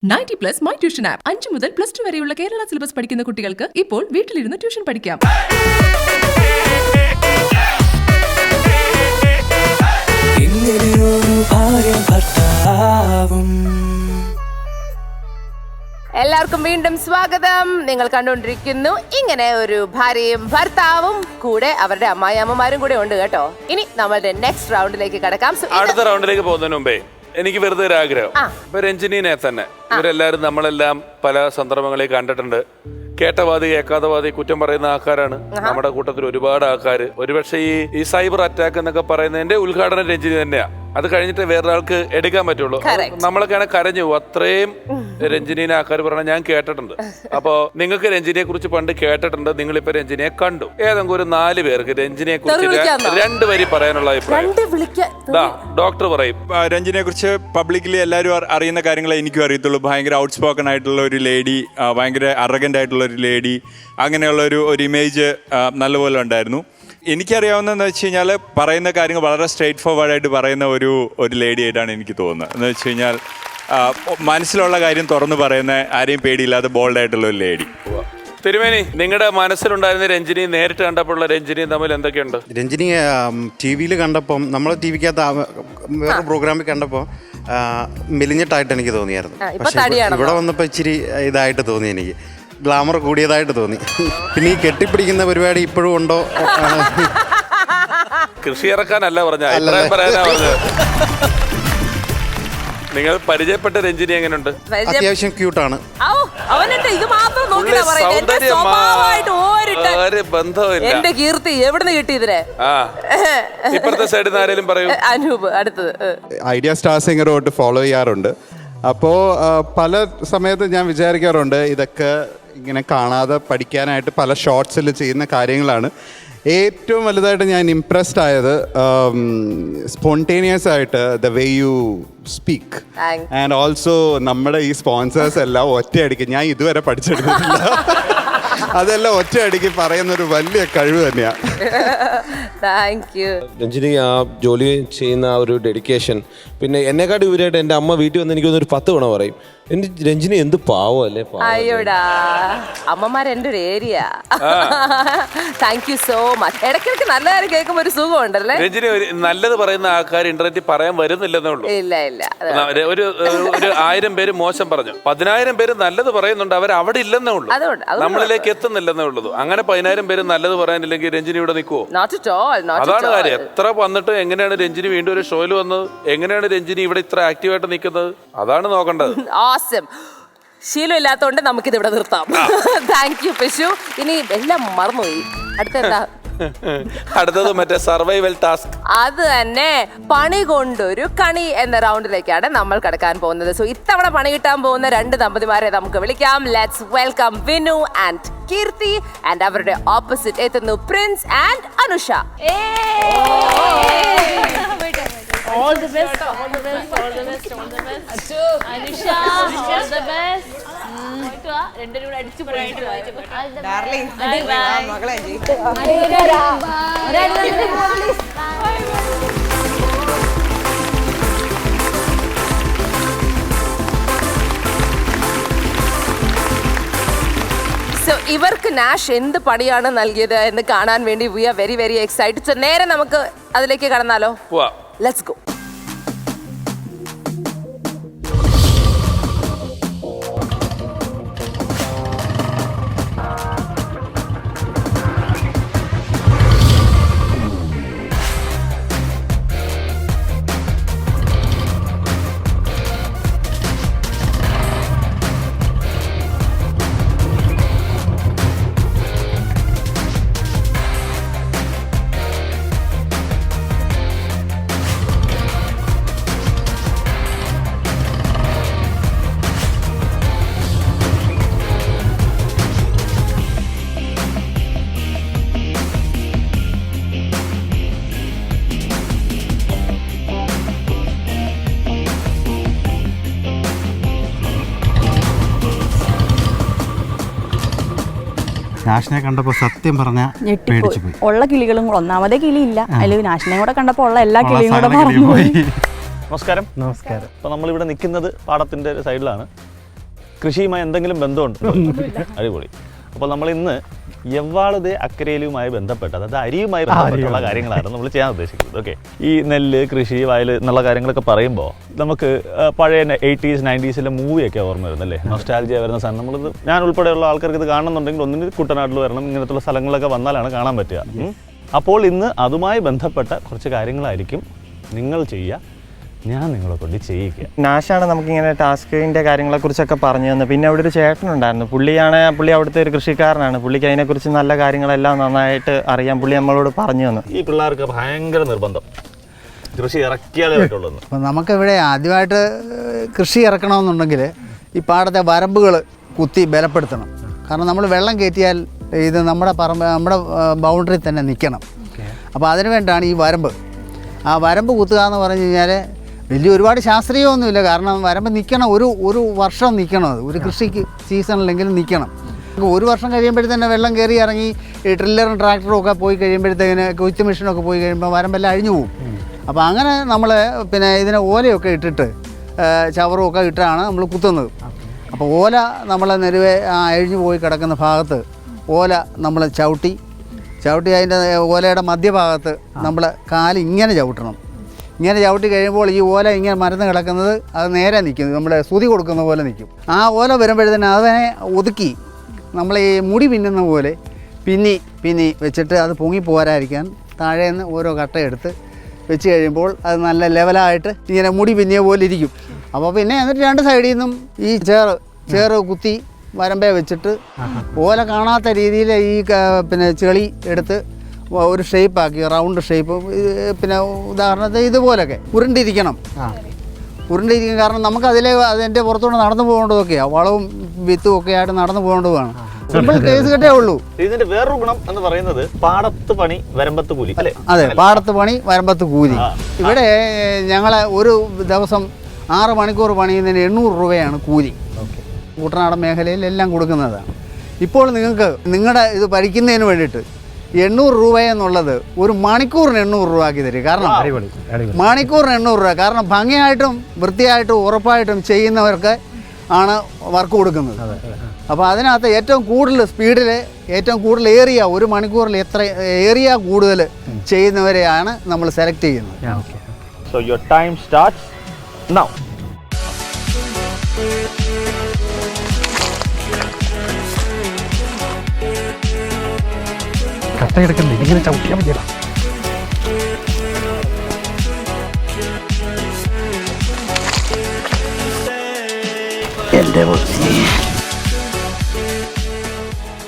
90+ my tuition app 5 മുതൽ +2 വരെയുള്ള Kerala syllabus പഠിക്കുന്ന കുട്ടികൾക്ക് ഇപ്പോൾ വീട്ടിലിരുന്ന് ട്യൂഷൻ പഠിക്കാം. എല്ലാവർക്കും വീണ്ടും സ്വാഗതം. നിങ്ങൾ കണ്ടുകൊണ്ടിരിക്കുന്നു ഇങ്ങനെ ഒരു ഭാര്യയും ഭർത്താവും കൂടെ അവരുടെ അമ്മായിയമ്മമാരും കൂടെ ഉണ്ട് കേട്ടോ. ഇനി നമ്മളുടെ നെക്സ്റ്റ് റൗണ്ടിലേക്ക് കടക്കാം. അടുത്ത റൗണ്ടിലേക്ക് പോകുന്നതിന് മുമ്പേ എനിക്ക് വെറുതെ ഒരു ആഗ്രഹം. ഇപ്പൊ രഞ്ജിനിനെ തന്നെ ഇവരെല്ലാരും നമ്മളെല്ലാം പല സന്ദർഭങ്ങളിൽ കണ്ടിട്ടുണ്ട്. കേട്ടവാദി കേൾക്കാത്തവാദി കുറ്റം പറയുന്ന ആൾക്കാരാണ് നമ്മുടെ കൂട്ടത്തിൽ ഒരുപാട് ആൾക്കാർ. ഒരുപക്ഷെ ഈ സൈബർ അറ്റാക്ക് എന്നൊക്കെ പറയുന്നതിന്റെ ഉദ്ഘാടനം രഞ്ജിനി തന്നെയാ. അത് കഴിഞ്ഞിട്ട് വേറൊരാൾക്ക് എടുക്കാൻ പറ്റുള്ളൂ. നമ്മളൊക്കെയാണ് കരഞ്ഞു പോകും. അത്രയും രഞ്ജിനിനെ ആൾക്കാർ പറഞ്ഞ ഞാൻ കേട്ടിട്ടുണ്ട്. അപ്പോ നിങ്ങൾക്ക് രഞ്ജിനിയെ കുറിച്ച് പണ്ട് കേട്ടിട്ടുണ്ട്, നിങ്ങളിപ്പോ രഞ്ജിനിയെ കണ്ടു. ഏതെങ്കിലും ഒരു 4 പേർക്ക് രഞ്ജിനിയെ കുറിച്ച് 2 വരി പറയാനുള്ള അഭിപ്രായം. ഡോക്ടർ പറയും. രഞ്ജിനിയെ കുറിച്ച് പബ്ലിക്കലി എല്ലാവരും അറിയുന്ന കാര്യങ്ങളെ എനിക്കും അറിയത്തുള്ളൂ. ഭയങ്കര ഔട്ട് സ്പോക്കൺ ആയിട്ടുള്ള ഒരു ലേഡി, ഭയങ്കര അറഗന്റ് ആയിട്ടുള്ള ഒരു ലേഡി, അങ്ങനെയുള്ള ഒരു ഇമേജ് നല്ലപോലെ ഉണ്ടായിരുന്നു. എനിക്കറിയാവുന്നതെന്ന് വെച്ച് കഴിഞ്ഞാൽ പറയുന്ന കാര്യങ്ങൾ വളരെ സ്ട്രെയിറ്റ് ഫോർവേഡ് ആയിട്ട് പറയുന്ന ഒരു ലേഡി ആയിട്ടാണ് എനിക്ക് തോന്നുന്നത്. എന്ന് വെച്ച് കഴിഞ്ഞാൽ മനസ്സിലുള്ള കാര്യം തുറന്നു പറയുന്ന, ആരെയും പേടിയില്ലാതെ ബോൾഡ് ആയിട്ടുള്ള ഒരു ലേഡി. തിരുമേനി, നിങ്ങളുടെ മനസ്സിലുണ്ടായിരുന്ന രഞ്ജിനി നേരിട്ട് കണ്ടപ്പോഴുള്ള രഞ്ജിനിയും തമ്മിൽ എന്തൊക്കെയുണ്ട്? രഞ്ജിനി ടി വിയിൽ കണ്ടപ്പം, നമ്മൾ ടി വിക്കകത്ത് വേറെ പ്രോഗ്രാമിൽ കണ്ടപ്പോൾ മെലിഞ്ഞിട്ടായിട്ട് എനിക്ക് തോന്നിയായിരുന്നു. പക്ഷേ ഇവിടെ വന്നപ്പോൾ ഇച്ചിരി ഇതായിട്ട് തോന്നി, എനിക്ക് ഗ്ലാമർ കൂടിയതായിട്ട് തോന്നി. പിന്നെ ഈ കെട്ടിപ്പിടിക്കുന്ന പരിപാടി ഇപ്പോഴും ഉണ്ടോ? കൃഷി ഇറക്കാനല്ല പറഞ്ഞ, അഭിപ്രായം പറയാനാ പറഞ്ഞത്. നിങ്ങൾ പരിചയപ്പെട്ട രഞ്ജിനി എങ്ങനെയുണ്ട്? അത്യാവശ്യം ക്യൂട്ടാണ്. എന്റെ കീർത്തി എവിടുന്ന് കിട്ടിയതിനെ? ഇപ്പഴത്തെ സൈഡിൽ നിന്ന് ആരെങ്കിലും പറയൂ. അനൂപ് അടുത്തത്. ഐഡിയ സ്റ്റാർ സിംഗറുമായിട്ട് ഫോളോ ചെയ്യാറുണ്ട്. അപ്പോൾ പല സമയത്ത് ഞാൻ വിചാരിക്കാറുണ്ട്, ഇതൊക്കെ ഇങ്ങനെ കാണാതെ പഠിക്കാനായിട്ട് പല ഷോർട്സിൽ ചെയ്യുന്ന കാര്യങ്ങളാണ്. ഏറ്റവും വലുതായിട്ട് ഞാൻ ഇംപ്രസ്ഡ് ആയത് സ്പോണ്ടേനിയസ് ആയിട്ട് the way you speak and also നമ്മുടെ ഈ സ്പോൺസേഴ്സ് എല്ലാം ഒറ്റയടിക്ക്, ഞാൻ ഇതുവരെ പഠിച്ചെടുത്തിട്ടില്ല, അതെല്ലാം ഒറ്റയടിക്ക് പറയുന്നൊരു വലിയ കഴിവ് തന്നെയാണ്. രഞ്ജിനി ആ ജോലി ചെയ്യുന്ന ആ ഒരു ഡെഡിക്കേഷൻ, പിന്നെ എന്നെക്കാട്ട് ഇവരായിട്ട് എൻ്റെ അമ്മ വീട്ടിൽ വന്ന് എനിക്ക് ഒരു 10 തവണ പറയും, എൻ്റെ രഞ്ജിനി എന്ത് പാവം അല്ലേ. അയ്യോടാ, അമ്മമാർ എൻ്റെ ഒരു area. Thank you so much. ഇടയ്ക്കിടയ്ക്ക് നല്ല കാര്യം കേൾക്കുമ്പോൾ ഒരു സുഖം ഉണ്ടല്ലേ. രഞ്ജിനി നല്ലത് പറയുന്ന ആൾക്കാർ ഇന്റർനെറ്റിൽ പറയാൻ വരുന്നില്ലെന്നേ ഉള്ളൂ. ഇല്ല ഇല്ല, ഒരു 1000 പേര് മോശം പറഞ്ഞു, 10,000 പേര് നല്ലത് പറയുന്നുണ്ട്, അവർ അവിടെ ഇല്ലെന്നേ ഉള്ളൂ, നമ്മളിലേക്ക് എത്തുന്നില്ലെന്നേ ഉള്ളൂ. അങ്ങനെ 10,000 പേര് നല്ലത് പറയാനില്ലെങ്കിൽ രഞ്ജിനി ഇവിടെ നിൽക്കുവോ? അതാണ് കാര്യം. എത്ര വന്നിട്ട് എങ്ങനെയാണ് രഞ്ജിനി വീണ്ടും ഒരു ഷോയിൽ വന്നത്? എങ്ങനെയാണ് രഞ്ജിനി ഇവിടെ ഇത്ര ആക്റ്റീവായിട്ട് നിൽക്കുന്നത്? അതാണ് നോക്കേണ്ടത്. ശീലമില്ലാത്തോണ്ട് നമുക്കിത് ഇവിടെ നിർത്താം. Thank you Pishu. ഇനി എല്ലാം മറന്നുപോയി. അടുത്തെന്താ? അടുത്തത് മറ്റേ സർവൈവൽ ടാസ്ക്. അത് തന്നെ, പണി കൊണ്ടൊരു കണി എന്ന റൗണ്ടിലേക്കാണ് നമ്മൾ കടക്കാൻ പോകുന്നത്. സോ ഇത്തവണ പണി കിട്ടാൻ പോകുന്ന 2 ദമ്പതിമാരെ നമുക്ക് വിളിക്കാം. Let's welcome Vinu and Keerthi. And അവരുടെ ഓപ്പോസിറ്റ് എത്തുന്നു Prince and Anusha. All the best, all the best, all the best, all the best. Anusha, all the best. രണ്ടുപേരും കൂടെ അടിച്ചു പോയിട്ട് ഡാർലിംഗ്. ബൈ ബൈ മകളെ. സോ ഇവർക്ക് നാഷ് എന്ത് പണിയാണ് നൽകിയത് എന്ന് കാണാൻ വേണ്ടി we are very very excited. So നേരെ നമുക്ക് അതിലേക്ക് കടന്നാലോ? Let's go. നാഷിനെ കണ്ടപ്പോൾ സത്യം പറഞ്ഞ പേടിച്ചു പോയി. ഉള്ള കിളികളും ഒന്നാമതേ കിളിയില്ല, അതിൽ നാഷിനെ കൂടെ കണ്ടപ്പോൾ ഉള്ള എല്ലാ കിളിയും കൂടെ പറഞ്ഞു പോയി. നമസ്കാരം. നമസ്കാരം. അപ്പോൾ നമ്മളിവിടെ നിൽക്കുന്നത് പാടത്തിൻ്റെ ഒരു സൈഡിലാണ്. കൃഷിയുമായി എന്തെങ്കിലും ബന്ധമുണ്ടോ? അടിപൊളി. അപ്പോൾ നമ്മൾ ഇന്ന് യവ്വാളത് അക്കരയിലുമായി ബന്ധപ്പെട്ട്, അതായത് അരിയുമായി ബന്ധപ്പെട്ടുള്ള കാര്യങ്ങളാണ് നമ്മൾ ചെയ്യാൻ ഉദ്ദേശിക്കുന്നത്. ഓക്കെ, ഈ നെല്ല്, കൃഷി, വയൽ എന്നുള്ള കാര്യങ്ങളൊക്കെ പറയുമ്പോൾ നമുക്ക് പഴയ 80s 90s മൂവിയൊക്കെ ഓർമ്മ വരുന്നല്ലേ, നൊസ്റ്റാൾജിയ വരുന്ന സാധനം. നമ്മളിത് ഞാൻ ഉൾപ്പെടെയുള്ള ആൾക്കാർക്ക് ഇത് കാണുന്നുണ്ടെങ്കിൽ ഒന്നിന് കുട്ടനാട്ടിൽ വരണം, ഇങ്ങനത്തുള്ള സ്ഥലങ്ങളൊക്കെ വന്നാലാണ് കാണാൻ പറ്റുക. അപ്പോൾ ഇന്ന് അതുമായി ബന്ധപ്പെട്ട കുറച്ച് കാര്യങ്ങളായിരിക്കും നിങ്ങൾ ചെയ്യുക, ഞാൻ നിങ്ങളെ കൊണ്ട് ചെയ്യിക്കുക. നാശാണ് നമുക്കിങ്ങനെ ടാസ്കിൻ്റെ കാര്യങ്ങളെക്കുറിച്ചൊക്കെ പറഞ്ഞു തന്നത്. പിന്നെ അവിടെ ഒരു ചേട്ടനുണ്ടായിരുന്നു, പുള്ളി അവിടുത്തെ ഒരു കൃഷിക്കാരനാണ്. പുള്ളിക്ക് അതിനെക്കുറിച്ച് നല്ല കാര്യങ്ങളെല്ലാം നന്നായിട്ട് അറിയാം. പുള്ളി നമ്മളോട് പറഞ്ഞു തന്നു. ഈ പിള്ളേർക്ക് ഭയങ്കര നിർബന്ധം കൃഷി ഇറക്കിയാലേ പറ്റുള്ളൂ. അപ്പം നമുക്കിവിടെ ആദ്യമായിട്ട് കൃഷി ഇറക്കണമെന്നുണ്ടെങ്കിൽ ഈ പാടത്തെ വരമ്പുകൾ കുത്തി ബലപ്പെടുത്തണം. കാരണം നമ്മൾ വെള്ളം കയറ്റിയാൽ ഇത് നമ്മുടെ ബൗണ്ടറി തന്നെ നിൽക്കണം. അപ്പോൾ അതിനു വേണ്ടിയാണ് ഈ വരമ്പ്. ആ വരമ്പ് കുത്തുക എന്ന് പറഞ്ഞു കഴിഞ്ഞാൽ ഒരുപാട് ശാസ്ത്രീയമൊന്നുമില്ല. കാരണം വരമ്പ് നിൽക്കണം, ഒരു വർഷം നിൽക്കണം. അത് ഒരു കൃഷിക്ക് സീസണിലെങ്കിലും നിൽക്കണം. ഒരു വർഷം കഴിയുമ്പോഴത്തേനെ വെള്ളം കയറി ഇറങ്ങി ഈ ട്രില്ലറും ട്രാക്ടറും ഒക്കെ പോയി കഴിയുമ്പോഴത്തേന് കൊയ്ത്ത് മെഷീനൊക്കെ പോയി കഴിയുമ്പോൾ വരമ്പെല്ലാം അഴിഞ്ഞു പോകും. അപ്പോൾ അങ്ങനെ നമ്മൾ ഇതിനെ ഓലയൊക്കെ ഇട്ടിട്ട് ചവറും ഒക്കെ ഇട്ടാണ് നമ്മൾ കുത്തുന്നത്. അപ്പോൾ ഓല നമ്മൾ നെരുവെ അഴിഞ്ഞു പോയി കിടക്കുന്ന ഭാഗത്ത് ഓല നമ്മൾ ചവിട്ടി അതിൻ്റെ ഓലയുടെ മധ്യഭാഗത്ത് നമ്മൾ കാല് ഇങ്ങനെ ചവിട്ടണം. ഇങ്ങനെ ചവിട്ടി കഴിയുമ്പോൾ ഈ ഓല ഇങ്ങനെ മരന്ന് കിടക്കുന്നത് അത് നേരെ നിൽക്കും, നമ്മൾ സ്തുതി കൊടുക്കുന്ന പോലെ നിൽക്കും. ആ ഓല വരുമ്പോഴത്തേന് അതിനെ ഒതുക്കി നമ്മൾ ഈ മുടി പിന്നുന്ന പോലെ പിന്നി വെച്ചിട്ട് അത് പൊങ്ങി പോരാതിരിക്കാൻ താഴേന്ന് ഓരോ കട്ടയെടുത്ത് വെച്ച് കഴിയുമ്പോൾ അത് നല്ല ലെവലായിട്ട് ഇങ്ങനെ മുടി പിന്നിയ പോലെ ഇരിക്കും. അപ്പോൾ പിന്നെ എന്നിട്ട് രണ്ട് സൈഡിൽ നിന്നും ഈ ചേറ് കുത്തി വരമ്പേ വെച്ചിട്ട് ഓല കാണാത്ത രീതിയിൽ ഈ ചെളി എടുത്ത് ഒരു ഷേപ്പാക്കി, റൗണ്ട് ഷേപ്പ്. ഉദാഹരണത്തിന് ഇതുപോലൊക്കെ ഉരുണ്ടിരിക്കണം. കാരണം നമുക്ക് അതിൻ്റെ പുറത്തുകൊണ്ട് നടന്നു പോകേണ്ടതൊക്കെയാണ്. വളവും വിത്തും ഒക്കെ ആയിട്ട് നടന്നു പോകേണ്ടതാണ്. സിമ്പിൾ കേസ് കെട്ടേ ഉള്ളൂ. ഇതിന്റെ വേറൊരു ഗുണം എന്ന് പറയുന്നത് പാടത്ത് പണി വരമ്പത്ത് കൂലി അല്ലേ? അതെ, പാടത്ത് പണി വരമ്പത്ത് കൂലി. ഇവിടെ ഞങ്ങളെ ഒരു ദിവസം 6 മണിക്കൂർ പണിയുന്നതിന് 800 രൂപയാണ് കൂലി. കുട്ടനാടൻ മേഖലയിൽ എല്ലാം കൊടുക്കുന്നതാണ്. ഇപ്പോൾ നിങ്ങൾക്ക് നിങ്ങളുടെ ഇത് പഠിക്കുന്നതിന് വേണ്ടിയിട്ട് 800 രൂപ എന്നുള്ളത് ഒരു മണിക്കൂറിന് 800 രൂപ ആക്കി തരും. കാരണം മണിക്കൂറിന് 800 രൂപ. കാരണം ഭംഗിയായിട്ടും വൃത്തിയായിട്ടും ഉറപ്പായിട്ടും ചെയ്യുന്നവർക്ക് ആണ് വർക്ക് കൊടുക്കുന്നത്. അപ്പോൾ അതിനകത്ത് ഏറ്റവും കൂടുതൽ സ്പീഡിൽ ഏറ്റവും കൂടുതൽ ഏരിയ ഒരു മണിക്കൂറിൽ എത്ര ഏരിയ കൂടുതൽ ചെയ്യുന്നവരെയാണ് നമ്മൾ സെലക്ട് ചെയ്യുന്നത്. So your time starts now. കട്ടയെടുക്കണ്ടേ, ഇങ്ങനെ ചവിട്ടിയാൽ മതിയല്ല.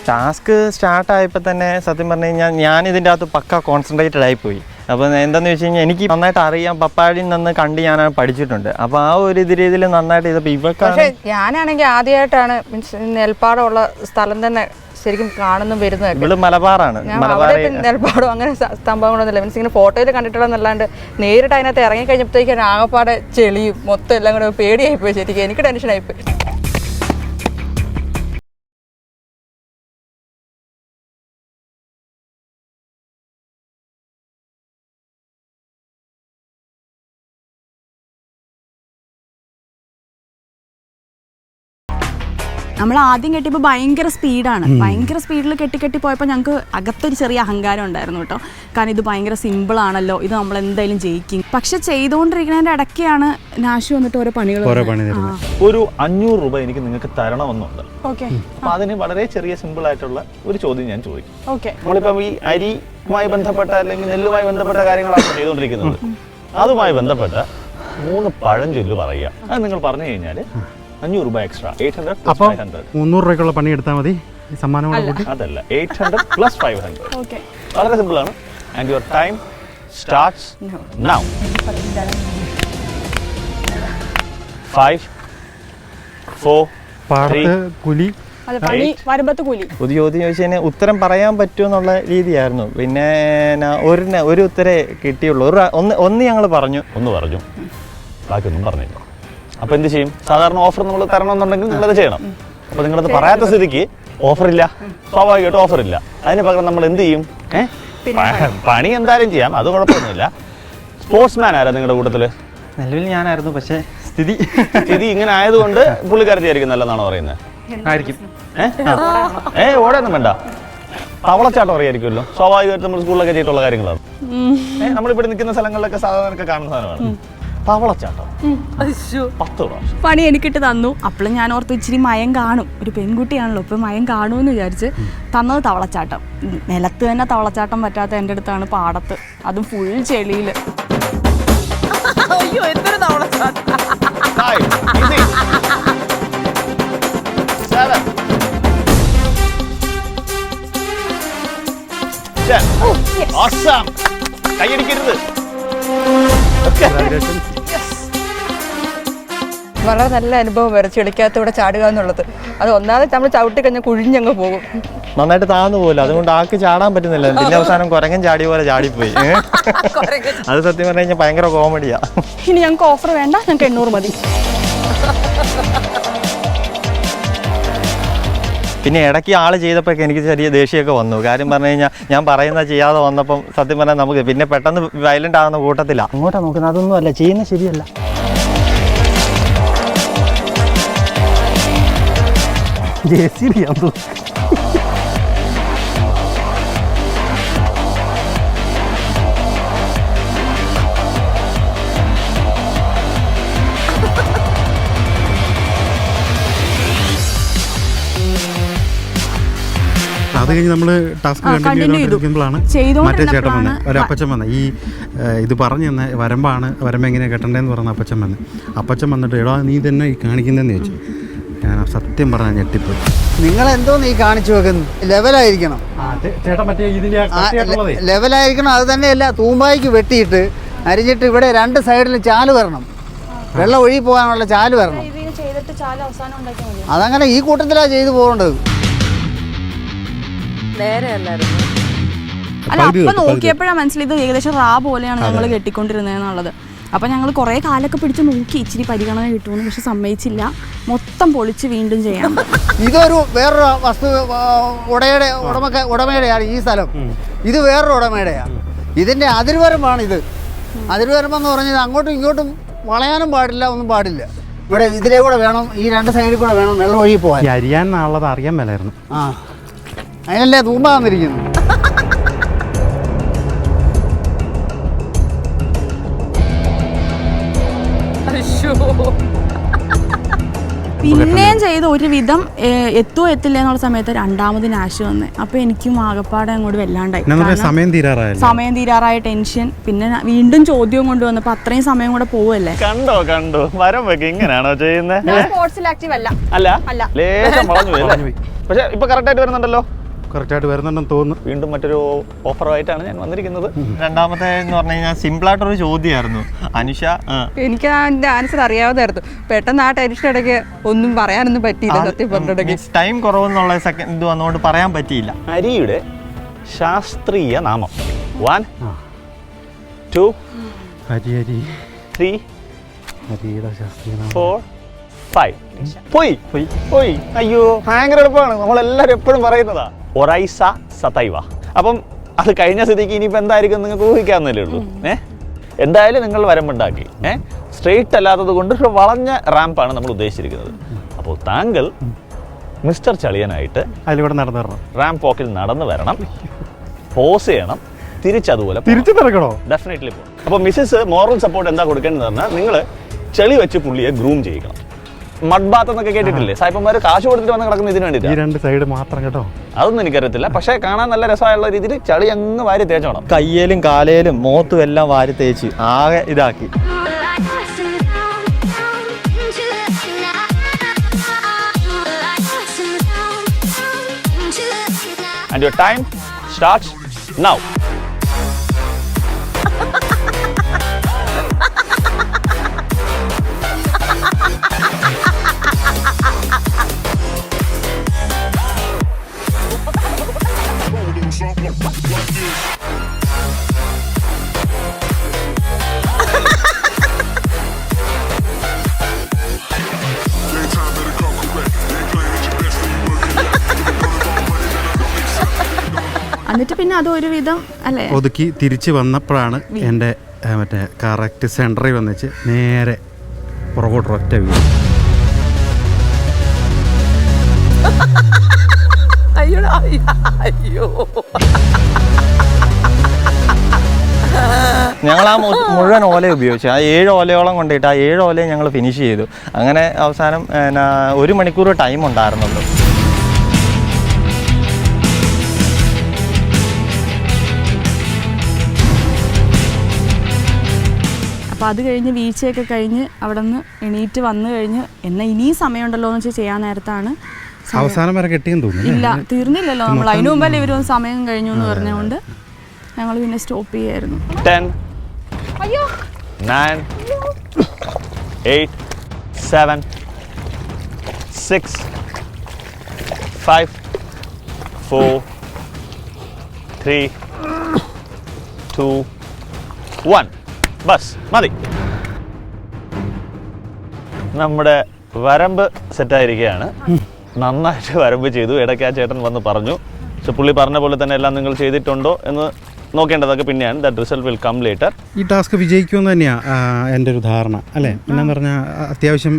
ടാസ്ക് സ്റ്റാർട്ടായപ്പോൾ തന്നെ സത്യം പറഞ്ഞു കഴിഞ്ഞാൽ ഞാൻ ഇതിൻ്റെ അകത്ത് പക്ക കോൺസെൻട്രേറ്റഡ് ആയിപ്പോയി. അപ്പോൾ എന്താണെന്ന് വെച്ച് കഴിഞ്ഞാൽ എനിക്ക് നന്നായിട്ട് അറിയാം, പപ്പാടിയിൽ നിന്ന് കണ്ട് ഞാൻ പഠിച്ചിട്ടുണ്ട്. അപ്പോൾ ആ ഒരു രീതിയിൽ നന്നായിട്ട് ചെയ്തപ്പോൾ ഇവർക്ക് ഞാനാണെങ്കിൽ ആദ്യമായിട്ടാണ് മീൻസ് നെൽപ്പാടമുള്ള സ്ഥലം തന്നെ ശരിക്കും കാണുന്നു വരുന്നത്. ഇവിടെ മലബാറാണ്. നെൽപ്പാടം അങ്ങനെ സംഭവങ്ങളൊന്നുമില്ല. മീൻസ് ഇങ്ങനെ ഫോട്ടോയിൽ കണ്ടിട്ടുള്ളതെന്നല്ലാണ്ട് നേരിട്ട് അതിനകത്ത് ഇറങ്ങി കഴിഞ്ഞപ്പോഴത്തേക്കും ആകപ്പാടെ ചെളിയും മൊത്തം എല്ലാം കൂടെ പേടിയായിപ്പോയി. ശരിക്കും എനിക്ക് ടെൻഷനായിപ്പോയി. നമ്മൾ ആദ്യം കെട്ടിയപ്പോൾ ഭയങ്കര സ്പീഡാണ്. ഭയങ്കര സ്പീഡിൽ കെട്ടി പോയപ്പോൾ ഞങ്ങൾക്ക് അകത്തൊരു ചെറിയ അഹങ്കാരം ഉണ്ടായിരുന്നു കേട്ടോ. കാരണം ഇത് ഭയങ്കര സിമ്പിളാണല്ലോ, ഇത് നമ്മൾ എന്തായാലും ജയിക്കും. പക്ഷെ ചെയ്തുകൊണ്ടിരിക്കുന്നതിൻ്റെ ഇടയ്ക്കാണ് നാശു വന്നിട്ട് ഓരോ പണികൾ. ഒരു 500 രൂപ എനിക്ക് നിങ്ങൾക്ക് തരണമെന്നുണ്ട്. അപ്പൊ അതിന് വളരെ ചെറിയ സിമ്പിൾ ആയിട്ടുള്ള ഒരു ചോദ്യം ഞാൻ ചോദിക്കും. നമ്മളിപ്പം ഈ അരിയുമായി ബന്ധപ്പെട്ട അല്ലെങ്കിൽ നെല്ലുമായി ബന്ധപ്പെട്ട കാര്യങ്ങളാണ് ചെയ്തുകൊണ്ടിരിക്കുന്നത്. അതുമായി ബന്ധപ്പെട്ട 3 പഴഞ്ചൊല്ല് പറയുക. അത് നിങ്ങൾ പറഞ്ഞു കഴിഞ്ഞാൽ 500 രൂപ എക്സ്ട്രാ. 800 + 500. 300 രൂപയ്ക്കുള്ള പണി എടുത്താൽ മതി. സമ്മാനം അതല്ല, 800 + 500. വളരെ സിമ്പിൾ ആണ്. And your time starts now. 5 4 3 കൂലി. ഒരു ചോദ്യം ചോദിച്ചു കഴിഞ്ഞാൽ ഉത്തരം പറയാൻ പറ്റുമെന്നുള്ള രീതിയായിരുന്നു. പിന്നെ ഒരു ഉത്തരേ കിട്ടിയുള്ളൂ. ഒന്ന് ഞങ്ങൾ പറഞ്ഞു, ബാക്കിയൊന്നും പറഞ്ഞില്ല. അപ്പോൾ എന്ത് ചെയ്യും? സാധാരണ ഓഫർ നമ്മൾ തരണമെന്നുണ്ടെങ്കിൽ നിങ്ങളത് ചെയ്യണം. അപ്പോൾ നിങ്ങളത് പറയാത്ത സ്ഥിതിക്ക് ഓഫറില്ല, സ്വാഭാവികമായിട്ടും ഓഫറില്ല. അതിന് പകരം നമ്മൾ എന്ത് ചെയ്യും? പണി എന്തായാലും ചെയ്യാം, അത് കുഴപ്പമൊന്നുമില്ല. സ്പോർട്സ്മാൻ ആരാ നിങ്ങളുടെ കൂട്ടത്തിൽ? നിലവിൽ ഞാനായിരുന്നു. പക്ഷേ സ്ഥിതി ഇങ്ങനെ ആയതുകൊണ്ട് പുള്ളിക്കാരത്തിയായിരിക്കും നല്ലതാണോ പറയുന്നത്? ആയിരിക്കും. ഓടൊന്നും വേണ്ട, തവളച്ചാട്ടം അറിയായിരിക്കുമല്ലോ. സ്വാഭാവികമായിട്ട് നമ്മൾ സ്കൂളിലൊക്കെ ചെയ്തിട്ടുള്ള കാര്യങ്ങളാണ്. നമ്മളിവിടെ നിൽക്കുന്ന സ്ഥലങ്ങളിലൊക്കെ സാധാരണ കാണുന്ന സാധനമാണ് തവളച്ചാട്ടം. 10 പ്രാവശ്യം പണി എനിക്കിട്ട് തന്നു. അപ്പോഴും ഞാൻ ഓർത്ത് ഇച്ചിരി മയം കാണും, ഒരു പെൺകുട്ടിയാണല്ലോ ഇപ്പം മയം കാണുമെന്ന് വിചാരിച്ച് തന്നത് തവളച്ചാട്ടം. നിലത്ത് തന്നെ തവളച്ചാട്ടം പറ്റാത്ത എൻ്റെ അടുത്താണ് പാടത്ത്, അതും ഫുൾ ചെളിയിൽ. അയ്യോ എന്തൊരു തവളച്ചാട്ടം. 7 Awesome. കൈയടിക്കരുത്. വളരെ നല്ല അനുഭവം വരെ ചെളിക്കകത്തൂടെ ചാടുക എന്നുള്ളത്. അത് ഒന്നാമത് നമ്മൾ ചവിട്ടി കഴിഞ്ഞാൽ കുഴിഞ്ഞങ്ങ് പോകും, നന്നായിട്ട് താന്നു പോലും. അതുകൊണ്ട് ആൾക്ക് ചാടാൻ പറ്റുന്നില്ല. പിന്നെ അവസാനം കുരങ്ങൻ ചാടിയ പോലെ ചാടിപ്പോയി. അത് സത്യം പറഞ്ഞു കഴിഞ്ഞാൽ ഭയങ്കര കോമഡിയാ. ഇനി ഞങ്ങൾക്ക് ഓഫർ വേണ്ട, ഞങ്ങൾക്ക് 800 മതി. പിന്നെ ഇടയ്ക്ക് ആൾ ചെയ്തപ്പോഴൊക്കെ എനിക്ക് ചെറിയ ദേഷ്യമൊക്കെ വന്നു. കാര്യം പറഞ്ഞു കഴിഞ്ഞാൽ ഞാൻ പറയുന്നത് ചെയ്യാതെ വന്നപ്പം സത്യം പറഞ്ഞാൽ നമുക്ക് പിന്നെ പെട്ടെന്ന് വയലൻ്റ് ആകുന്ന കൂട്ടത്തില്ല. അങ്ങോട്ടാ നോക്കുന്നത്, അതൊന്നും അല്ല ചെയ്യുന്നത് ശരിയല്ല. JCB ആണെന്ന് അത് കഴിഞ്ഞ് നമ്മൾ ടാസ്ക് കണ്ടിന്യൂ ചെയ്തുകൊണ്ടിരിക്കുമ്പോഴാണ് മറ്റേ ചേട്ടൻ വന്നത്, ഒരു അപ്പച്ചൻ വന്നത്. ഈ ഇത് പറഞ്ഞു തന്നെ വരമ്പ് എങ്ങനെയാണ് കെട്ടണ്ടേന്ന് പറഞ്ഞ അപ്പച്ചൻ വന്നിട്ട് എടാ നീ തന്നെ ഈ കാണിക്കുന്നതെന്ന് ചോദിച്ചു. ഞാൻ സത്യം പറഞ്ഞാൽ ഞെട്ടിപ്പോയി. നിങ്ങളെന്തോ നീ കാണിച്ചു വെക്കുന്നു, ലെവലായിരിക്കണം. ലെവലായിരിക്കണം. അത് തന്നെയല്ല, തൂമ്പായിക്ക് വെട്ടിയിട്ട് അരിഞ്ഞിട്ട് ഇവിടെ 2 സൈഡിലും ചാല് വരണം, വെള്ളം ഒഴുകി പോകാനുള്ള ചാല് വരണം. അതങ്ങനെ ഈ കൂട്ടത്തിലാണ് ചെയ്തു പോകേണ്ടത്. അല്ല, അപ്പൊ നോക്കിയപ്പോഴാണ് മനസ്സിലായി ഇത് ഏകദേശം റാ പോലെയാണ് ഞങ്ങൾ കെട്ടിക്കൊണ്ടിരുന്നതെന്നുള്ളത്. അപ്പം ഞങ്ങൾ കുറേ കാലൊക്കെ പിടിച്ച് നോക്കി ഇച്ചിരി പരിഗണന കിട്ടുമെന്ന്, പക്ഷെ സമ്മതിച്ചില്ല. മൊത്തം പൊളിച്ച് വീണ്ടും ചെയ്യാം. ഇതൊരു വേറൊരു വസ്തു ഉടമയുടെയാണ് ഈ സ്ഥലം. ഇത് വേറൊരു ഉടമയുടെയാണ്. ഇതിൻ്റെ അതിർവരമ്പാണ് ഇത്. അതിർവരമ്പെന്ന് പറഞ്ഞത് അങ്ങോട്ടും ഇങ്ങോട്ടും വളയാനും പാടില്ല, ഒന്നും പാടില്ല. ഇവിടെ ഇതിലേ കൂടെ വേണം, ഈ 2 സൈഡിൽ കൂടെ വേണം വെള്ളം ഒഴുകി പോകാൻ. അരിയാനുള്ളത് അറിയാൻ മേലായിരുന്നു. അതിനല്ലേ തൂമ്പ വന്നിരിക്കുന്നു. പിന്നെയും ചെയ്ത് ഒരു വിധം എത്തുമോ എത്തില്ല എന്നുള്ള സമയത്ത് 2ാമത് നാശ് വന്നേ. അപ്പൊ എനിക്കും ആകപ്പാടെ അങ്ങോട്ട് വല്ലാണ്ടായി. സമയം തീരാറായ ടെൻഷൻ, പിന്നെ വീണ്ടും ചോദ്യം കൊണ്ടുവന്നപ്പോ അത്രയും സമയം കൂടെ പോവല്ലേ. കണ്ടോ വരമ്പൊക്കെ ഇങ്ങനെയാണോ ചെയ്യുന്നത്? സ്പോർട്സിൽ ആക്റ്റീവ് അല്ല, ലേശം വളഞ്ഞു പോയി. പക്ഷെ ഇപ്പൊ കറക്റ്റ് ആയിട്ട് വരുന്നുണ്ടല്ലോ. കറക്റ്റായിട്ട് വരുന്നുണ്ടെന്ന് തോന്നുന്നു. വീണ്ടും മറ്റൊരു ഓഫറുമായിട്ടാണ് ഞാൻ വന്നിരിക്കുന്നത്. 2ാമത്തെ എന്ന് പറഞ്ഞു കഴിഞ്ഞാൽ സിമ്പിളായിട്ടൊരു ചോദ്യമായിരുന്നു അനുഷ. എനിക്ക് അതിന്റെ ആൻസർ അറിയാവുന്നതായിരുന്നു. പെട്ടെന്ന് ആ ടെൻഷൻ ഇടയ്ക്ക് ഒന്നും പറയാനൊന്നും പറ്റിയില്ല. സത്യം പറഞ്ഞിടയ്ക്ക് ടൈം കുറവെന്നുള്ള സെക്കൻഡ് വന്നുകൊണ്ട് പറയാൻ പറ്റിയില്ല. അരിയുടെ ശാസ്ത്രീയ നാമം 1 2 3 4 5 പോയി. അയ്യോ ഭയങ്കര എളുപ്പമാണ്, നമ്മളെല്ലാവരും എപ്പോഴും പറയുന്നതാ. ഒറൈസ സതൈവ. അപ്പം അത് കഴിഞ്ഞ സ്ഥിതിക്ക് ഇനിയിപ്പോൾ എന്തായിരിക്കും നിങ്ങൾക്ക് ഊഹിക്കാവുന്നല്ലേ ഉള്ളൂ. എന്തായാലും നിങ്ങൾ വരമ്പുണ്ടാക്കി. സ്ട്രെയിറ്റ് അല്ലാത്തത് കൊണ്ട് ഒരു വളഞ്ഞ റാമ്പാണ് നമ്മൾ ഉദ്ദേശിച്ചിരിക്കുന്നത്. അപ്പോൾ താങ്കൾ മിസ്റ്റർ ചളിയനായിട്ട് അതിലൂടെ നടന്നു വരണം, റാമ്പ് പോക്കിൽ നടന്നു വരണം, പോസ് ചെയ്യണം, തിരിച്ചതുപോലെ തിരിച്ചു നടക്കണോ? ഡെഫിനറ്റ്ലി പോകും. അപ്പോൾ മിസ്സസ് മോറൽ സപ്പോർട്ട് എന്താ കൊടുക്കേണ്ടത് പറഞ്ഞാൽ നിങ്ങൾ ചെളി വെച്ച് പുള്ളിയെ ഗ്രൂം ചെയ്യിക്കണം. മഡ് ബാത്ത് എന്നൊക്കെ കേട്ടിട്ടില്ലേ? സായിപ്പന്മാർ കാശ് കൊടുത്തിട്ട് വന്ന് കിടക്കുന്ന ഇതിന് വേണ്ടിയിട്ട്. ഈ 2 സൈഡ് മാത്രം കേട്ടോ. അതൊന്നും എനിക്കറിയത്തില്ല, പക്ഷേ കാണാൻ നല്ല രസമായുള്ള രീതിയിൽ ചളി അങ്ങ് വാരി തേച്ചോണം. കയ്യേലും കാലേലും മോത്തും എല്ലാം വാരി തേച്ച് ആകെ ഇതാക്കി. And your time starts now. എന്നിട്ട് പിന്നെ അത് ഒരുവിധം അല്ലേ ഒതുക്കി തിരിച്ച് വന്നപ്പോഴാണ് എൻ്റെ മറ്റേ കറക്റ്റ് സെൻറ്ററിൽ വന്നിച്ച് നേരെ പുറകോട്ട് ഒറ്റ വീഴും. അയ്യോ ഞങ്ങൾ ആ മുഴുവൻ ഓല ഉപയോഗിച്ചു. ആ 7 ഓലയോളം കൊണ്ടിട്ട് ആ 7 ഓലയും ഞങ്ങൾ ഫിനിഷ് ചെയ്തു. അങ്ങനെ അവസാനം 1 മണിക്കൂർ ടൈം ഉണ്ടായിരുന്നുള്ളൂ. അപ്പോൾ അത് കഴിഞ്ഞ് വീഴ്ചയൊക്കെ കഴിഞ്ഞ് അവിടെ നിന്ന് എണീറ്റ് വന്നു കഴിഞ്ഞ് എന്നാൽ ഇനിയും സമയമുണ്ടല്ലോ എന്ന് വെച്ചാൽ ചെയ്യാൻ നേരത്താണ് അവസാനം വരെ കെട്ടിയെന്ന് തോന്നുന്നു. ഇല്ല, തീർന്നില്ലല്ലോ നമ്മൾ. അതിനു മുമ്പല്ലേ ഇവർ സമയം കഴിഞ്ഞു എന്ന് പറഞ്ഞുകൊണ്ട് ഞങ്ങൾ പിന്നെ സ്റ്റോപ്പ് ചെയ്യായിരുന്നു. 10 9 8 7 6 5 4 3 2 1 ബസ് മതി. നമ്മുടെ വരമ്പ് സെറ്റായിരിക്കുകയാണ്. നന്നായിട്ട് വരമ്പ് ചെയ്തു. ഇടയ്ക്ക് ആ ചേട്ടൻ വന്ന് പറഞ്ഞു. പക്ഷെ പുള്ളി പറഞ്ഞ പോലെ തന്നെ എല്ലാം നിങ്ങൾ ചെയ്തിട്ടുണ്ടോ എന്ന് നോക്കേണ്ടതൊക്കെ പിന്നെയാണ്. That result will come later. ഈ ടാസ്ക് വിജയിക്കുമെന്ന് തന്നെയാണ് എൻ്റെ ഒരു ധാരണ, അല്ലേ? എന്നാന്ന് പറഞ്ഞാൽ അത്യാവശ്യം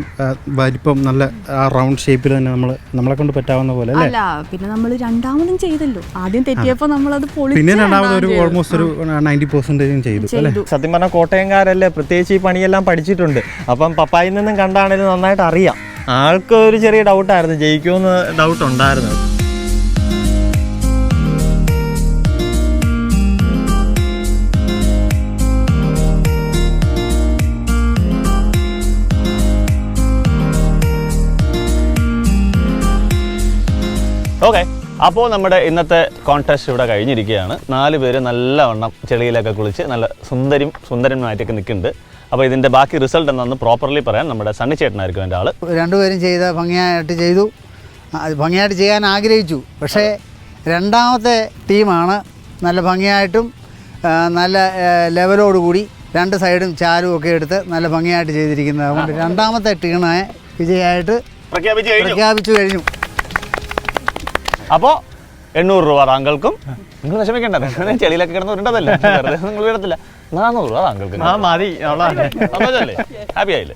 വലിപ്പം നല്ല ആ റൗണ്ട് ഷേപ്പിൽ തന്നെ നമ്മളെ കൊണ്ട് പറ്റാവുന്ന പോലെ, അല്ലേ? അല്ല, പിന്നെ നമ്മൾ രണ്ടാമതും ചെയ്തല്ലോ. ആദ്യം തെറ്റിയപ്പോൾ നമ്മളത് പിന്നെ രണ്ടാമത് ഒരു ഓൾമോസ്റ്റ് ഒരു 90% ചെയ്തു, അല്ലേ? സത്യം പറഞ്ഞാൽ കോട്ടയംകാരല്ലേ, പ്രത്യേകിച്ച് ഈ പണിയെല്ലാം പഠിച്ചിട്ടുണ്ട്. അപ്പം പപ്പായിൽ നിന്നും കണ്ടാണെങ്കിലും നന്നായിട്ട് അറിയാം. ആൾക്ക് ഒരു ചെറിയ ഡൗട്ടായിരുന്നു, ജയിക്കുമെന്ന് ഡൗട്ട് ഉണ്ടായിരുന്നു. ഓക്കെ, അപ്പോൾ നമ്മുടെ ഇന്നത്തെ കോൺടെസ്റ്റ് ഇവിടെ കഴിഞ്ഞിരിക്കുകയാണ്. 4 പേര് നല്ലവണ്ണം ചെളിയിലൊക്കെ കുളിച്ച് നല്ല സുന്ദരന്മായിട്ടൊക്കെ നിൽക്കുന്നുണ്ട്. അപ്പോൾ ഇതിൻ്റെ ബാക്കി റിസൾട്ട് എന്താണെന്ന് പ്രോപ്പർലി പറയാൻ നമ്മുടെ സണ്ണി ചേട്ടനായിരിക്കും എൻ്റെ ആള്. രണ്ടുപേരും ഭംഗിയായിട്ട് ചെയ്തു. ഭംഗിയായിട്ട് ചെയ്യാൻ ആഗ്രഹിച്ചു. പക്ഷേ രണ്ടാമത്തെ ടീമാണ് നല്ല ഭംഗിയായിട്ടും നല്ല ലെവലോടുകൂടി 2 സൈഡും ചാരും ഒക്കെ എടുത്ത് നല്ല ഭംഗിയായിട്ട് ചെയ്തിരിക്കുന്നത്. അതുകൊണ്ട് രണ്ടാമത്തെ ടീമെ വിജയമായിട്ട് പ്രഖ്യാപിച്ചു കഴിഞ്ഞു. അപ്പോൾ 800 രൂപ താങ്കൾക്കും. നിങ്ങൾ വിഷമിക്കേണ്ട, ചെളിയിലൊക്കെ കിടന്ന് ഉരുണ്ടതല്ലേ, നിങ്ങൾ വീഴത്തില്ല. 400 രൂപ താങ്കൾക്ക്. മതി, ഹാപ്പി ആയില്ലേ?